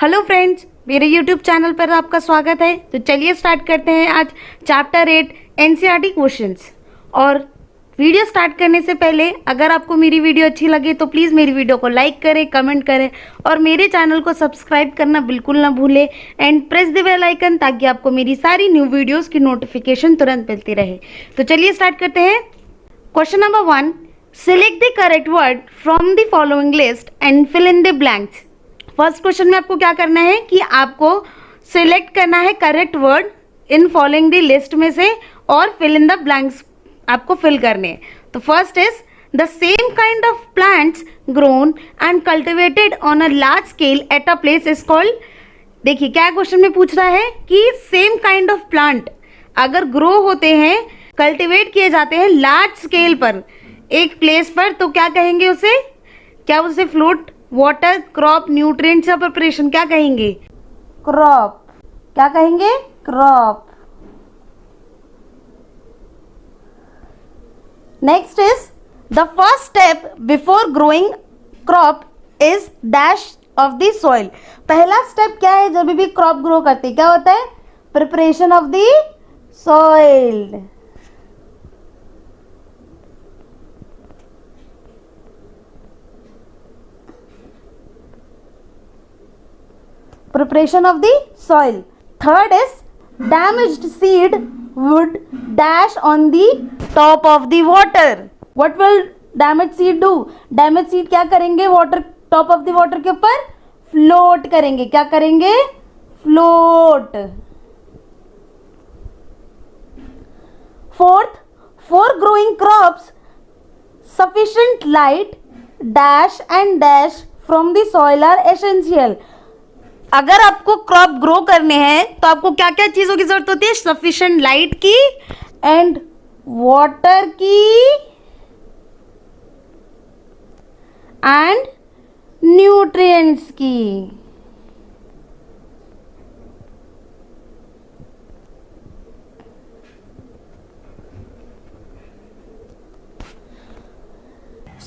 Hello friends, मेरे YouTube channel पर आपका स्वागत है। तो चलिए स्टार्ट करते हैं आज चैप्टर 8 एनसीईआरटी क्वेश्चंस। और वीडियो स्टार्ट करने से पहले अगर आपको मेरी वीडियो अच्छी लगे तो प्लीज़ मेरी वीडियो को लाइक करें, कमेंट करें और मेरे चैनल को सब्सक्राइब करना बिल्कुल ना भूलें and press the bell icon ताकि आपको मेरी सारी न्यू वीडियोज़ की नोटिफिकेशन तुरंत मिलती रहे। तो चलिए स्टार्ट करते हैं। Question number 1, select the correct word from the following list and fill in the blanks. First question में आपको क्या करना है कि आपको सिलेक्ट करना है correct word in following the list में से और फिल इन द ब्लैंक्स आपको फिल करने हैं। तो first is the same kind of plants grown and cultivated on a large scale at a place is called. देखिए क्या क्वेश्चन में पूछ रहा है कि सेम काइंड ऑफ प्लांट अगर ग्रो होते हैं, कल्टिवेट किए जाते हैं लार्ज स्केल पर एक प्लेस पर, तो क्या कहेंगे उसे? क्या उसे फ्रूट, वाटर, क्रॉप, न्यूट्रिएंट्स या प्रिपरेशन क्या कहेंगे? क्रॉप। क्या कहेंगे? Crop. Next is the first step before growing crop is dash of the soil. पहला स्टेप क्या है जब भी क्रॉप ग्रो करते क्या होता है? Preparation of the soil. Preparation of the soil. Third is damaged seed would dash on the top of the water. What will damaged seed do? Damaged seed क्या करेंगे? Water, top of the water के ऊपर float करेंगे। क्या करेंगे? Float. Fourth, for growing crops, sufficient light dash and dash from the soil are essential. अगर आपको crop grow करने हैं तो आपको क्या क्या चीज़ों की जरूरत होती है? सफिशिएंट लाइट की एंड वाटर की एंड न्यूट्रिएंट्स की।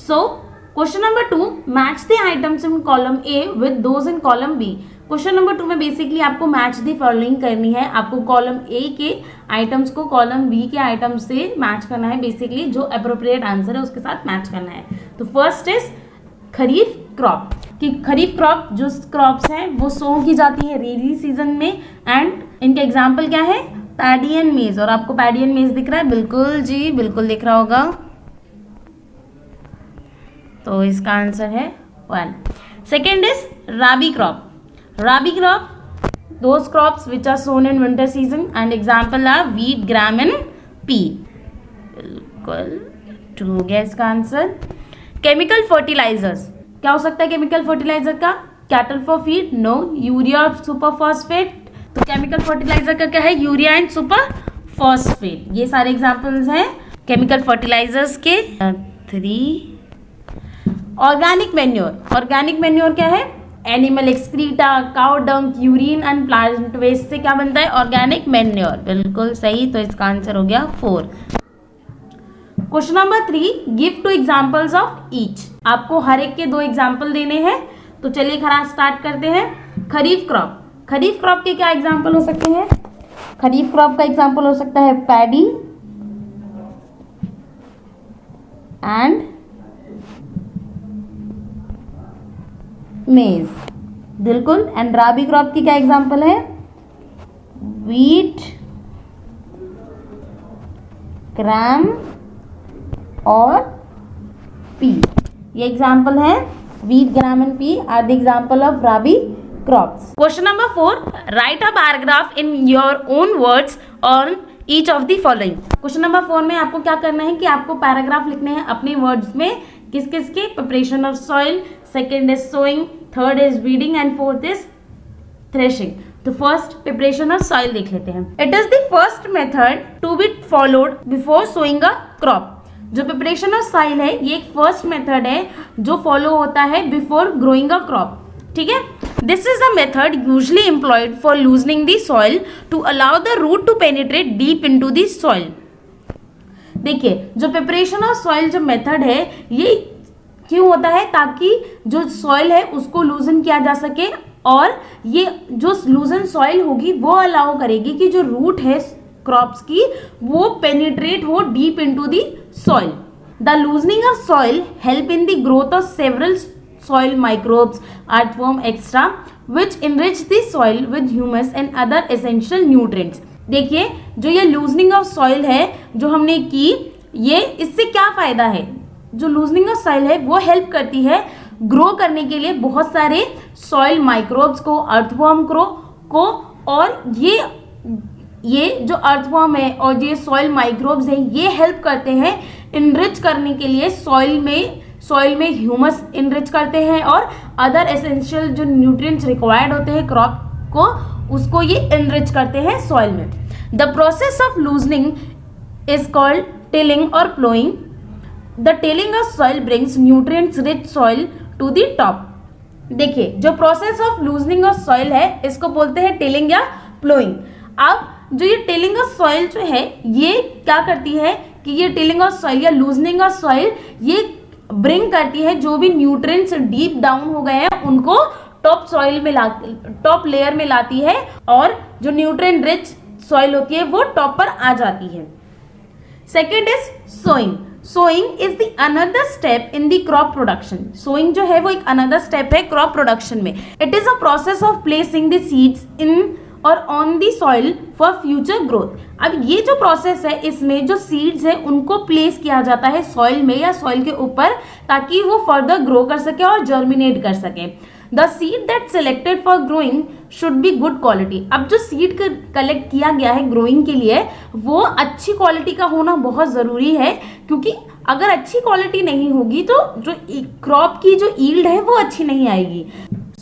So question number 2, match the items in column A with those in column B. Question number 2 में बेसिकली आपको मैच दी फॉलोइंग करनी है। आपको कॉलम ए के आइटम्स को कॉलम बी के आइटम्स से मैच करना है। बेसिकली जो अप्रोप्रिएट आंसर है उसके साथ मैच करना है। तो फर्स्ट इज खरीफ क्रॉप। कि खरीफ क्रॉप जो क्रॉप्स हैं वो सो की जाती है रेनी सीजन में एंड इनके एग्जाम्पल क्या है? पैडी एंड मेज। और आपको पैडी एंड मेज दिख रहा है? बिल्कुल जी, बिल्कुल दिख रहा होगा। तो इसका आंसर है 1। Second is rabi crop. Rabi crop, those crops which are sown in winter season and example are wheat, gram and pea. बिल्कुल ट्रू हो गया इसका आंसर। केमिकल फर्टिलाइजर्स क्या हो सकता है? केमिकल फर्टिलाइजर का cattle for feed, no. Urea और सुपर फॉस्फेट, तो केमिकल फर्टिलाइजर का क्या है? Urea and super phosphate. ये सारे एग्जाम्पल्स हैं केमिकल फर्टिलाइजर्स के। 3 ऑर्गेनिक मैन्योर। ऑर्गेनिक मैन्योर क्या है? Animal excreta, cow dung, urine and plant waste से क्या बनता है? Organic manure. बिल्कुल सही। तो इसका आंसर हो गया 4। Question number 3, give 2 examples of each. आपको हर एक के 2 एग्जांपल देने हैं। तो चलिए खरा स्टार्ट करते हैं। खरीफ क्रॉप। खरीफ क्रॉप के क्या एग्जांपल हो सकते हैं? खरीफ क्रॉप का एग्जांपल हो सकता है पैडी एंड मेज। बिल्कुल। एंड राबी क्रॉप की क्या एग्जांपल है? व्हीट, ग्राम और पी। ये एग्जांपल है। Wheat, gram and pea are the example of rabi crops. Question number 4, write a paragraph in your own words on each of the following. Question number 4 में आपको क्या करना है कि आपको पैराग्राफ लिखने हैं अपने वर्ड्स में। किस किस के? Preparation of soil, second is sowing, third is weeding and fourth is threshing. तो फर्स्ट प्रिपरेशन ऑफ सॉइल देख लेते हैं। It is the first method to be followed before sowing a crop. जो प्रिपरेशन ऑफ सॉइल है ये एक first method है जो फॉलो होता है बिफोर ग्रोइंग अ क्रॉप। ठीक है। This is the method usually employed for loosening the soil to allow the root to penetrate deep into the soil. देखिए जो प्रिपरेशन ऑफ सॉइल जो मेथड है ये क्यों होता है? ताकि जो सॉइल है उसको लूजन किया जा सके और ये जो लूजन सॉइल होगी वो अलाउ करेगी कि जो रूट है क्रॉप्स की वो पेनिट्रेट हो deep into the soil. The loosening of soil help in the growth of several soil microbes, earthworm extra which enrich the soil with humus and other essential nutrients. देखिए जो ये loosening of soil है जो हमने की, ये इससे क्या फायदा है, जो लूजनिंग ऑफ सॉइल है वो हेल्प करती है ग्रो करने के लिए बहुत सारे सॉइल माइक्रोब्स को, अर्थवर्म को, और ये जो अर्थवर्म है और ये सॉइल माइक्रोब्स हैं ये हेल्प करते हैं इनरिच करने के लिए सॉइल में ह्यूमस इनरिच करते हैं और अदर एसेंशियल जो न्यूट्रिएंट्स रिक्वायर्ड होते हैं क्रॉप को, उसको ये इनरिच करते हैं सॉइल में। The process of loosening is called tilling और ploughing. The tilling of soil brings nutrients rich soil to the top. देखिए जो process of loosening of soil है इसको बोलते हैं टिलिंग या प्लोइंग। अब जो ये टिलिंग ऑफ सॉइल जो है ये क्या करती है कि ये टिलिंग ऑफ सॉइल या लूजनिंग ऑफ सॉइल ये ब्रिंग करती है जो भी न्यूट्रिएंट्स डीप डाउन हो गए हैं उनको टॉप लेयर में लाती है और जो न्यूट्रिएंट रिच सॉइल होती है वो टॉप पर आ जाती है। Second is sowing. Sowing is the another step in the crop production. Sowing जो है वो एक अनदर स्टेप है क्रॉप प्रोडक्शन में। It is a process of placing the seeds in or on the soil for future growth. अब ये जो process है इसमें जो सीड्स है उनको प्लेस किया जाता है सॉइल में या सॉइल के ऊपर ताकि वो फर्दर ग्रो कर सके और जर्मिनेट कर सके। The seed that selected for growing should be good quality. अब जो सीड कलेक्ट किया गया है ग्रोइंग के लिए वो अच्छी क्वालिटी का होना बहुत ज़रूरी है, क्योंकि अगर अच्छी क्वालिटी नहीं होगी तो जो क्रॉप की जो ईल्ड है वो अच्छी नहीं आएगी।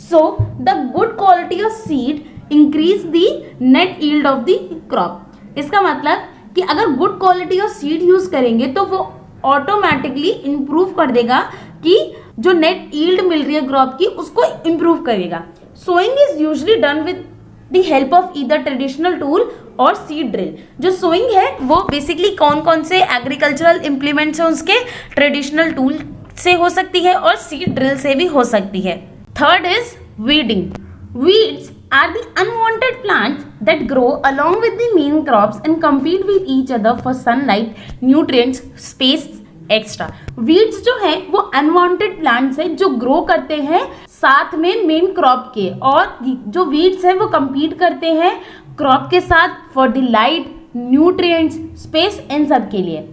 So the good quality of seed increase the net yield of the crop. इसका मतलब कि अगर good quality of seed use करेंगे तो वो ऑटोमेटिकली इंप्रूव कर देगा कि जो नेट यील्ड मिल रही है क्रॉप की उसको इंप्रूव करेगा। Sowing is usually done with the help of either traditional tool और सीड ड्रिल। जो सोइंग है वो बेसिकली कौन कौन से एग्रीकल्चरल इम्प्लीमेंट्स हैं उसके ट्रेडिशनल टूल से हो सकती है और सीड ड्रिल से भी हो सकती है। Third is weeding. Weeds are the unwanted plants that grow along with the main crops and compete with each other for sunlight, nutrients, space, etc. Weeds जो है वो unwanted plants है जो grow करते हैं साथ में main crop के, और जो weeds है वो compete करते हैं crop के साथ for the light, nutrients, space इन सब के लिए।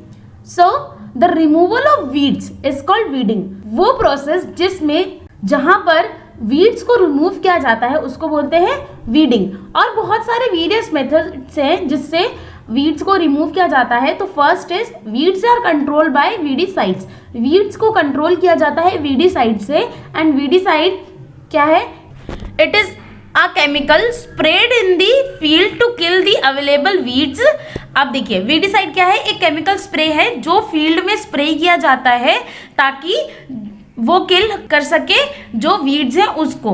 So the removal of weeds is called weeding। वो process जिसमें जहाँ पर वीड्स को रिमूव किया जाता है उसको बोलते हैं वीडिंग। और बहुत सारे वेरियस मेथड्स हैं जिससे वीड्स को रिमूव किया जाता है। तो first is weeds are control by weedicides. Weeds को कंट्रोल किया जाता है वीडीसाइड से। एंड वीडीसाइड क्या है? It is a chemical spread in the field to kill the available weeds. अब देखिए वीडीसाइड क्या है? एक केमिकल स्प्रे है जो फील्ड में स्प्रे किया जाता है ताकि वो किल कर सके जो वीड्स हैं उसको।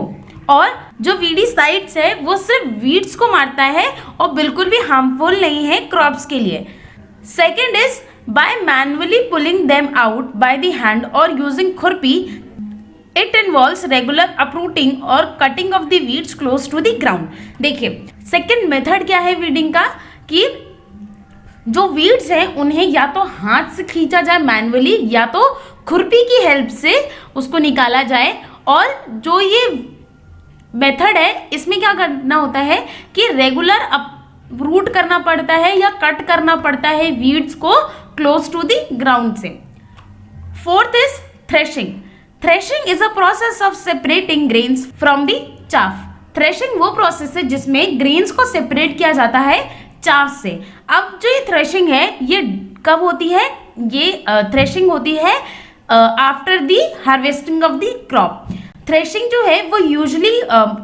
और जो वीडीसाइड्स है वो सिर्फ वीड्स को मारता है और बिल्कुल भी हार्मफुल नहीं है क्रॉप्स के लिए। Second is by manually pulling them out by the hand और using khurpi. It involves regular uprooting और cutting of the weeds close to the ground. देखिए सेकेंड मेथड क्या है वीडिंग का कि जो वीड्स हैं उन्हें या तो हाथ से खींचा जाए मैनुअली या तो खुरपी की हेल्प से उसको निकाला जाए। और जो ये मेथड है इसमें क्या करना होता है कि रेगुलर अपरूट करना पड़ता है या कट करना पड़ता है वीड्स को क्लोज टू द ग्राउंड से। Fourth is threshing. Threshing is a process of separating grains from the chaff. Threshing वो प्रोसेस है जिसमें ग्रेन्स को सेपरेट किया जाता है चाफ से। अब जो ये थ्रेशिंग है ये कब होती है? ये थ्रेशिंग होती है after the harvesting of the crop. Threshing जो है वो यूजुअली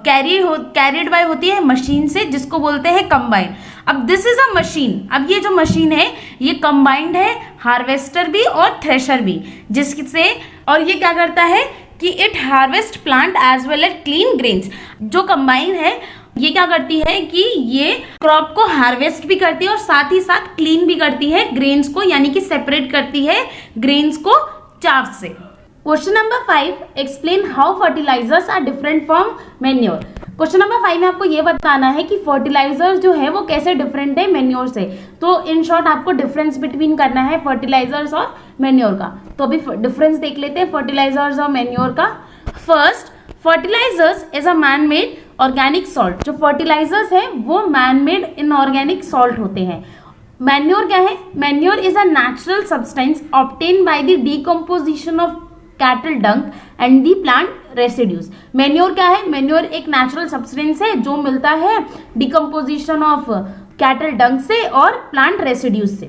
कैरिड बाय होती है मशीन से जिसको बोलते हैं कंबाइन। अब दिस इज अ मशीन। अब ये जो मशीन है ये कंबाइंड है, हार्वेस्टर भी और थ्रेशर भी, जिससे और ये क्या करता है कि it harvest plant as well as clean grains. जो कंबाइन है ये क्या करती है कि ये क्रॉप को हार्वेस्ट भी करती है और साथ ही साथ क्लीन भी करती है ग्रेन्स को, यानी कि सेपरेट करती है ग्रेन्स को चाफ से। Question number 5, explain how fertilisers are different from manure. Question number 5 में आपको ये बताना है कि फर्टिलाइजर्स जो है वो कैसे डिफरेंट है मैन्योर से। तो इन शॉर्ट आपको डिफरेंस बिटवीन करना है फर्टिलाइजर्स और मैन्योर का। तो अभी डिफरेंस देख लेते हैं फर्टिलाइजर्स और मैन्योर का। First, fertilisers is a man made organic salt. जो फर्टिलाइजर्स है वो मैन मेड इनऑर्गेनिक सॉल्ट होते हैं। मैन्योर क्या है? Manure is a natural substance obtain by the decomposition of cattle Dang and the plant residues. Manure क्या है? Manure एक नेचुरल सब्सटेंस है जो मिलता है डिकम्पोजिशन ऑफ कैटल डंग से और प्लांट रेसिड्यूज से।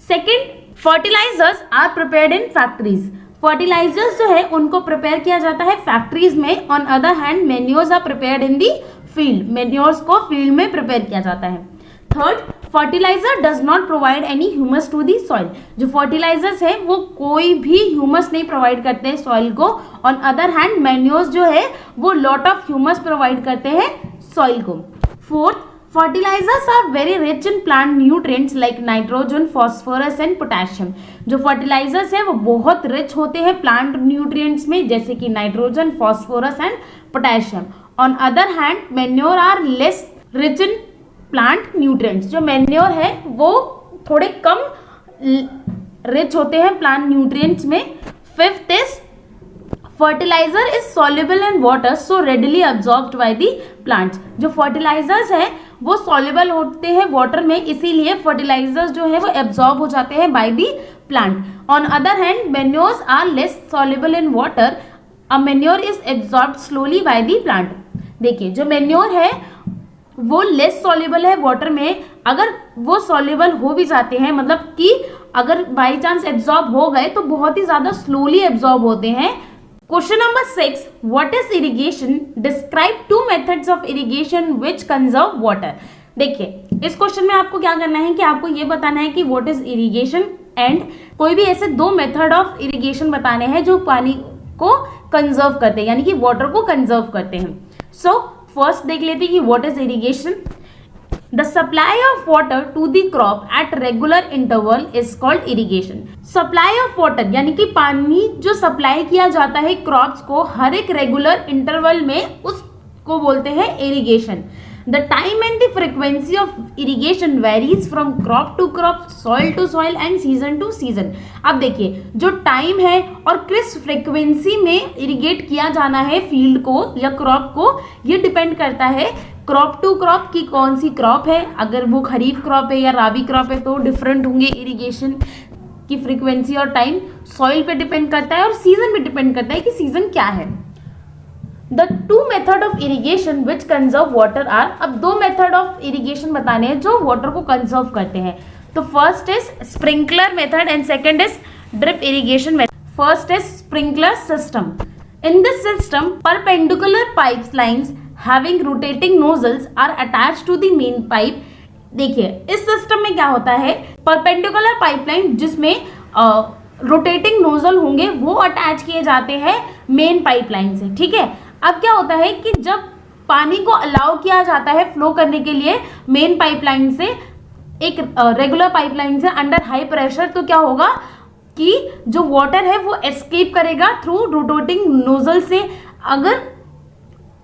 Second, fertilizers are prepared in factories. Fertilizers जो है उनको प्रिपेयर किया जाता है फैक्ट्रीज में। On other hand manures are prepared in the field. Manures को फील्ड में प्रिपेयर किया जाता है। Third, fertilizer does not provide any humus to the soil. जो फर्टिलाइजर्स है वो कोई भी ह्यूमस नहीं प्रोवाइड करते हैं सॉइल को। ऑन अदर हैंड मैन्योर्स जो है वो लॉट ऑफ ह्यूमस प्रोवाइड करते हैं सॉइल को। Fourth, fertilizers are very rich in plant nutrients like nitrogen, phosphorus and potassium. जो फर्टिलाइजर्स है वो बहुत रिच होते हैं प्लांट न्यूट्रिएंट्स में, जैसे कि नाइट्रोजन, फॉस्फोरस एंड पोटेशियम। On other hand manure are less rich in plant nutrients. जो मैन्योर है वो थोड़े कम रिच होते हैं प्लांट न्यूट्रिएंट्स में। Fifth is fertilizer is soluble in water so readily absorbed by the plants. जो फर्टिलाइजर्स है वो सॉल्युबल होते हैं वाटर में, इसीलिए फर्टिलाइजर्स जो है वो एब्सॉर्ब हो जाते हैं by the plant. On other hand manures are less soluble in water, a manure is absorbed slowly by the plant. देखिए जो मैन्योर है वो लेस सॉल्युबल है वाटर में। अगर वो सॉल्युबल हो भी जाते हैं, मतलब कि अगर बाई चांस एब्जॉर्ब हो गए तो बहुत ही ज्यादा स्लोली एब्जॉर्ब होते हैं। Question number 6, what is irrigation? Describe 2 methods of irrigation which conserve water. देखिए इस क्वेश्चन में आपको क्या करना है कि आपको ये बताना है कि व्हाट इज इरिगेशन एंड कोई भी ऐसे 2 मेथड ऑफ इरिगेशन बताने हैं जो पानी को कंजर्व करते हैं, यानी कि वाटर को कंजर्व करते हैं। सो फर्स्ट देख लेते हैं कि what is irrigation. The supply of water to the crop at regular interval is called irrigation. Supply of water यानी कि पानी जो सप्लाई किया जाता है क्रॉप्स को हर एक रेगुलर इंटरवल में, उसको बोलते हैं irrigation. The time and the frequency of irrigation varies from crop to crop, soil to soil and season to season. अब देखिए जो टाइम है और किस फ्रीक्वेंसी में इरिगेट किया जाना है फील्ड को या क्रॉप को, ये डिपेंड करता है क्रॉप टू क्रॉप की कौन सी क्रॉप है। अगर वो खरीफ क्रॉप है या राबी क्रॉप है तो डिफरेंट होंगे इरिगेशन की फ्रीक्वेंसी और टाइम। सॉइल पे डिपेंड करता है और सीजन पे डिपेंड करता है कि सीजन क्या है। The 2 method of irrigation which conserve water are. अब 2 मेथड ऑफ इरिगेशन बताने हैं जो वाटर को कंजर्व करते हैं। तो first is sprinkler method and second is drip irrigation method. First is sprinkler system. In this system, perpendicular pipelines having rotating nozzles are attached to the main pipe. देखिए इस system में क्या होता है, परपेंडिकुलर पाइपलाइन जिसमें rotating nozzle होंगे वो attach किए जाते हैं मेन पाइपलाइन से। ठीक है, अब क्या होता है कि जब पानी को अलाउ किया जाता है फ्लो करने के लिए मेन पाइपलाइन से एक रेगुलर पाइपलाइन से अंडर हाई प्रेशर, तो क्या होगा कि जो वाटर है वो एस्केप करेगा थ्रू रोटेटिंग नोजल से। अगर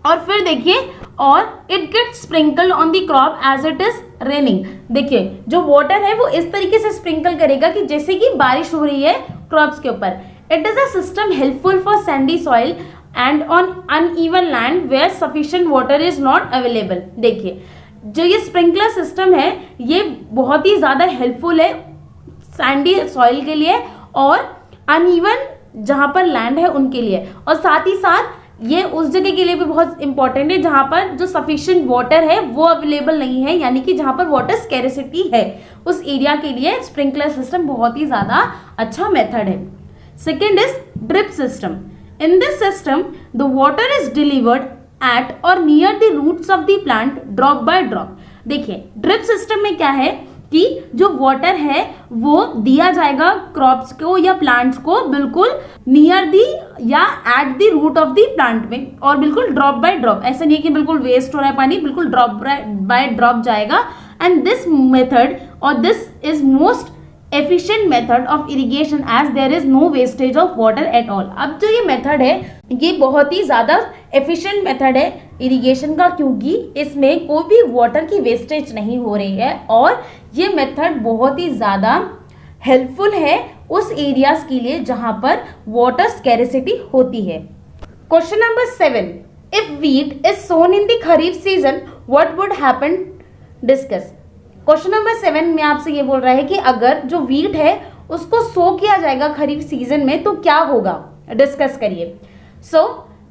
और फिर देखिए और it get sprinkle on the crop as it is raining. देखिए जो वाटर है वो इस तरीके से स्प्रिंकल करेगा कि जैसे कि बारिश हो रही है क्रॉप्स के ऊपर। It is a system helpful for sandy soil and on uneven land where sufficient water is not available. देखिए जो ये स्प्रिंकलर सिस्टम है ये बहुत ही ज़्यादा हेल्पफुल है सैंडी सॉइल के लिए और अनइवन जहाँ पर लैंड है उनके लिए, और साथ ही साथ ये उस जगह के लिए भी बहुत इंपॉर्टेंट है जहाँ पर जो सफिशिएंट वाटर है वो अवेलेबल नहीं है, यानी कि जहाँ पर वाटर स्कैरिसिटी है उस एरिया के लिए स्प्रिंकलर सिस्टम बहुत ही ज़्यादा अच्छा मेथड है। Second is drip system. In this system the water is delivered at or near the roots of the plant drop by drop. देखिए ड्रिप सिस्टम में क्या है कि जो वाटर है वो दिया जाएगा क्रॉप्स को या प्लांट्स को बिल्कुल नियर दी या at the root of the plant में, और बिल्कुल ड्रॉप बाय ड्रॉप। ऐसा नहीं है कि बिल्कुल वेस्ट हो रहा है पानी, बिल्कुल ड्रॉप बाय ड्रॉप जाएगा। एंड दिस मेथड और this is most efficient method of irrigation as there is no wastage of water at all. अब जो ये मेथड है ये बहुत ही ज़्यादा एफिशिएंट मेथड है इरिगेशन का, क्योंकि इसमें कोई भी वाटर की वेस्टेज नहीं हो रही है और ये मेथड बहुत ही ज़्यादा हेल्पफुल है उस एरियाज के लिए जहां पर वाटर स्कैरिसिटी होती है। Question number 7, if wheat is sown in the kharif season what would happen, discuss. Question number 7 में आपसे ये बोल रहा है कि अगर जो व्हीट है उसको सो किया जाएगा खरीफ सीजन में तो क्या होगा, डिस्कस करिए। So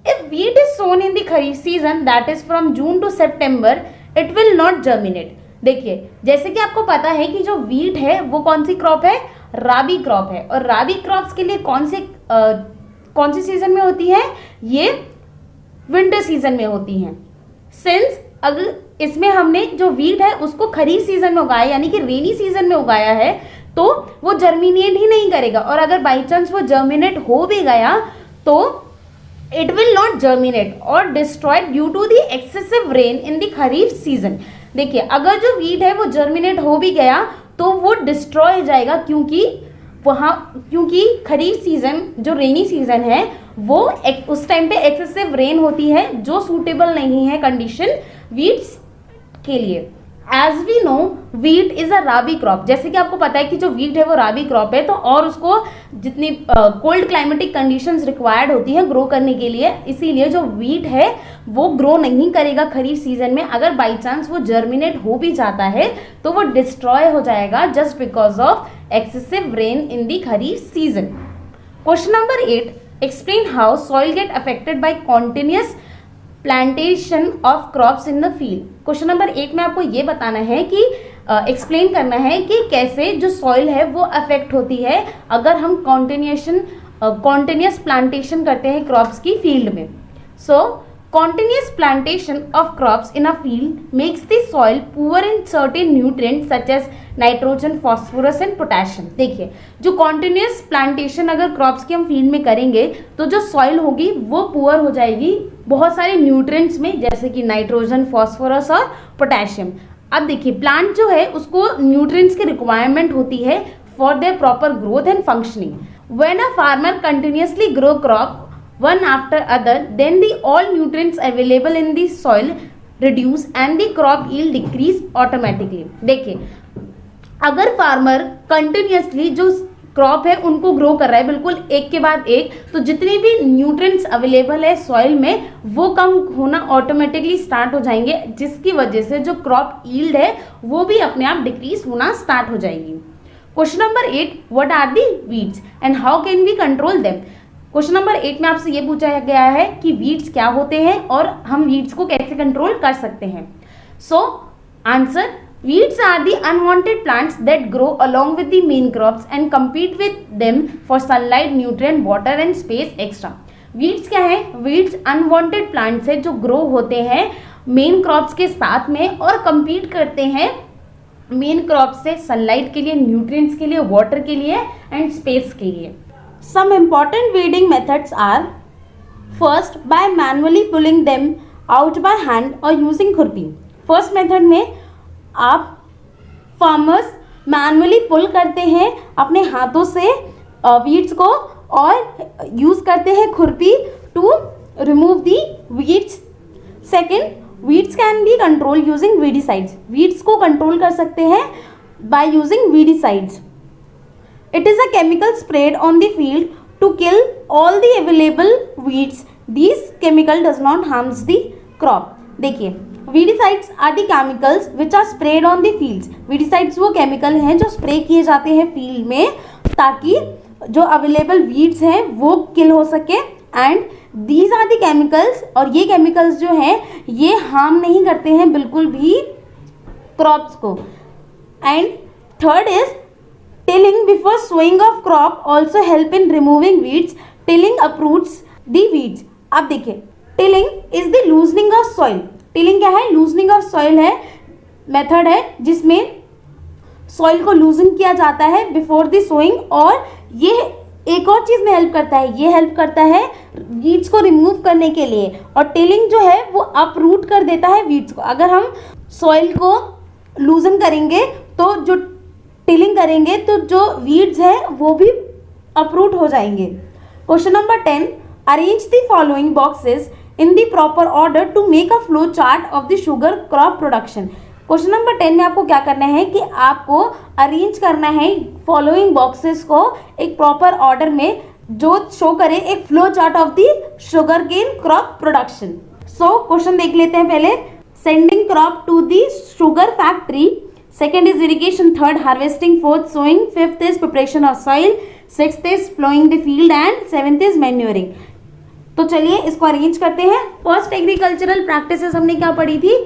if wheat is sown in the kharif season that is from June to September it will not germinate. देखिए जैसे कि आपको पता है कि जो व्हीट है वो कौन सी क्रॉप है, राबी क्रॉप है, और राबी क्रॉप्स के लिए कौन सी सीजन में होती है, ये विंटर सीजन में होती हैं। सिंस अगर इसमें हमने जो व्हीट है उसको खरीफ सीजन में उगाया यानी कि रेनी सीजन में उगाया है तो वो जर्मिनेट ही नहीं करेगा, और अगर बाई चांस वो जर्मिनेट हो भी गया तो इट विल नॉट जर्मिनेट और destroyed due to the excessive rain in the kharif season. देखिए अगर जो व्हीट है वो जर्मिनेट हो भी गया तो वो डिस्ट्रॉय हो जाएगा, क्योंकि खरीफ सीजन जो रेनी सीजन है वो उस टाइम पे एक्सेसिव रेन होती है जो सूटेबल नहीं है कंडीशन व्हीट्स के लिए। As we know wheat is a rabi crop, जैसे कि आपको पता है कि जो व्हीट है वो राबी क्रॉप है, तो और उसको जितनी कोल्ड क्लाइमेटिक कंडीशंस रिक्वायर्ड होती है ग्रो करने के लिए, इसीलिए जो व्हीट है वो ग्रो नहीं करेगा खरीफ सीजन में। अगर बाई चांस वो जर्मिनेट हो भी जाता है तो वो डिस्ट्रॉय हो जाएगा just because of excessive rain in the kharif season. Question number 8, explain how soil get affected by continuous plantation of crops in the field. Question number 8 में आपको ये बताना है कि एक्सप्लेन करना है कि कैसे जो सॉइल है वो अफेक्ट होती है अगर हम कॉन्टिन्यूअस प्लांटेशन करते हैं क्रॉप्स की फील्ड में। सो continuous plantation of crops in a field makes the soil poor in certain nutrients such as nitrogen, phosphorus and potassium. देखिए जो कॉन्टिन्यूस प्लांटेशन अगर क्रॉप्स की हम फील्ड में करेंगे तो जो सॉइल होगी वो पुअर हो जाएगी बहुत सारे न्यूट्रिएंट्स में, जैसे कि नाइट्रोजन, फॉस्फोरस और पोटेशियम। अब देखिए प्लांट जो है उसको न्यूट्रिएंट्स की रिक्वायरमेंट होती है for their proper growth and functioning. When a farmer continuously grow crop one after other then the all nutrients available in the soil reduce and the crop yield decrease automatically। देखिए अगर farmer continuously जो crop है उनको grow कर रहा है बिल्कुल एक के बाद एक, तो जितने भी न्यूट्रिएंट्स अवेलेबल है सॉइल में वो कम होना ऑटोमेटिकली स्टार्ट हो जाएंगे, जिसकी वजह से जो क्रॉप यील्ड है वो भी अपने आप डिक्रीज होना स्टार्ट हो जाएगी। Question number 8, what are the weeds and how can we control them. Question number 8 में आपसे ये पूछा गया है कि वीड्स क्या होते हैं और हम वीड्स को कैसे कंट्रोल कर सकते हैं। So answer, weeds are the unwanted plants that grow along with the main crops and compete with them for sunlight, nutrient, water and space extra। Weeds क्या है? वीड्स अनवांटेड प्लांट्स है जो grow होते हैं main crops के साथ में और compete करते हैं मेन क्रॉप्स से सनलाइट के लिए, न्यूट्रिएंट्स के लिए, वाटर के लिए एंड स्पेस के लिए। Some important weeding methods are: first, by manually pulling them out by hand or using खुरपी। फर्स्ट मेथड में आप फार्मर्स मैनुअली पुल करते हैं अपने हाथों से वीड्स को और यूज करते हैं खुरपी to remove the weeds. Second, weeds can be control using weedicides. Weeds को कंट्रोल कर सकते हैं by using weedicides. It is a chemical sprayed on the field to kill all the available weeds. This chemical does not harms the crop। देखिए weedicides are the chemicals which are sprayed on the fields। weedicides वो chemical हैं जो spray किए जाते हैं field में ताकि जो अवेलेबल weeds हैं वो किल हो सके। And these are the chemicals, और ये chemicals जो हैं ये हार्म नहीं करते हैं बिल्कुल भी क्रॉप्स को। And third is tilling before sowing of crop also help in removing weeds। tilling uproots the weeds। अब देखिए tilling is the loosening of soil। tilling क्या है? loosening of soil है, मेथड है जिसमें सॉइल को लूजन किया जाता है बिफोर द सोइंग, और ये एक और चीज़ में हेल्प करता है, ये हेल्प करता है वीड्स को रिमूव करने के लिए। और टिलिंग जो है वो अपरूट कर देता है वीड्स को। अगर हम सॉइल को लूजन करेंगे तो जो टिलिंग करेंगे तो जो वीड्स हैं वो भी अपरूट हो जाएंगे। Question number 10, arrange the following boxes in the proper order to make a flow chart of the sugar crop production. Question number 10 में आपको क्या करना है कि आपको अरेंज करना है फॉलोइंग बॉक्सेस को एक प्रॉपर ऑर्डर में जो शो करे एक flow chart of the sugar cane crop production. So question देख लेते हैं पहले. Sending crop to the sugar factory. Second is irrigation. Third harvesting. Fourth sowing. Fifth is preparation of soil. Sixth is ploughing the field and seventh is manuring. तो चलिए इसको arrange करते हैं. First agricultural practices हमने क्या पढ़ी थी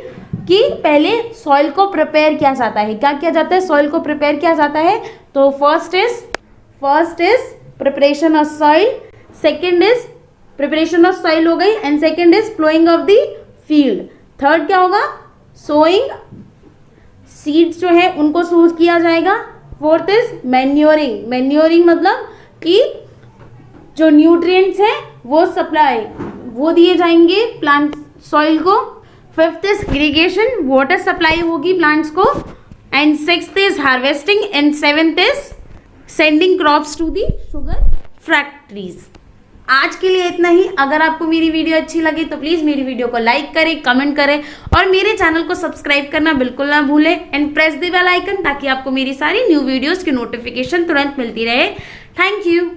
कि पहले सॉइल को प्रिपेयर किया जाता है. क्या किया जाता है? सॉइल को प्रिपेयर किया जाता है. तो first is preparation of soil. Second is preparation of soil हो गई and second is ploughing of the field. Third क्या होगा? सोइंग. सीड्स जो है उनको सो किया जाएगा. Fourth is manuring. मैन्योरिंग मतलब कि जो न्यूट्रिएंट्स हैं वो सप्लाई वो दिए जाएंगे प्लांट सॉइल को. Fifth is irrigation. Water supply होगी प्लांट्स को. And sixth is harvesting and seventh is sending crops to the sugar factories. आज के लिए इतना ही. अगर आपको मेरी वीडियो अच्छी लगी तो प्लीज़ मेरी वीडियो को लाइक करें, कमेंट करें और मेरे चैनल को सब्सक्राइब करना बिल्कुल ना भूलें and press the bell icon ताकि आपको मेरी सारी न्यू वीडियोस की नोटिफिकेशन तुरंत मिलती रहे. Thank you.